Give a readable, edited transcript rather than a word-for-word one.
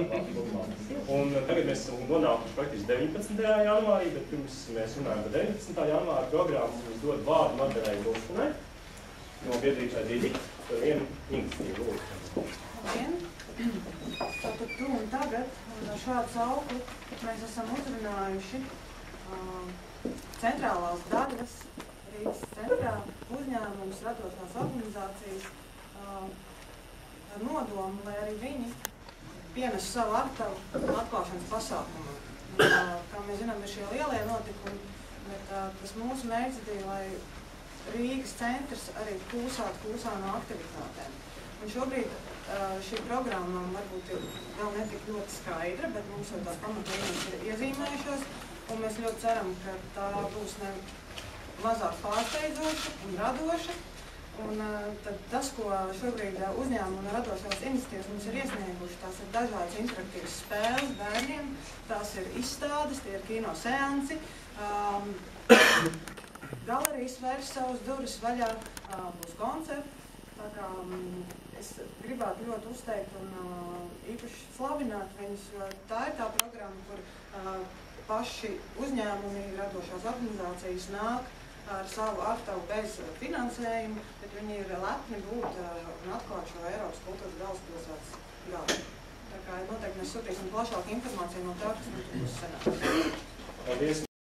Un tagad mēs esam nonākuši praktiski 19. janvārī, bet pirms mēs runājam par 19. janvāra programmu, mums dod vārdu Margarai Gulstunai no biedrības Digi par vienu iniciatīvu. Tātad tu un tagad šādu saukli mēs esam uzrunājuši centrālās daļas Rīgas centrā uzņēmums, radošās organizācijas ar nodomu, lai arī viņi pienes savu artavu atklāšanas pasākumā. Kā mēs zinām, ir šie lielie notikumi, bet tas mūsu mērķis bija, lai Rīgas centrs arī klusā no aktivitātēm. Un šobrīd šī programma varbūt ir vēl netik ļoti skaidra, bet mums jau tās pamatlīnijas ir iezīmējušās, un mēs ļoti ceram, ka tā būs ne mazāk pārsteidzoša un radoša. Un tad tas, ko šobrīd uzņēmumi un radošās iniciatīvas mums ir iesnieguši, tās ir dažādas interaktīvas spēles bērniem, tās ir izstādes, tie ir kino seansi, galerijas vērs savus durvis vaļā, būs koncerti. Tā kā es gribētu ļoti uzteikt un īpaši slavināt viņus, jo tā ir tā programma, kur paši uzņēmumi, radošās organizācijas nāk ar savu artavu bez finansējumu, bet viņi ir lepni būt un atklāt šo Eiropas kultūras galvaspilsētas gadu. Tā kā noteikti mēs sūtīsim plašāku informāciju no tā, kas mums būs senāk. Paldies!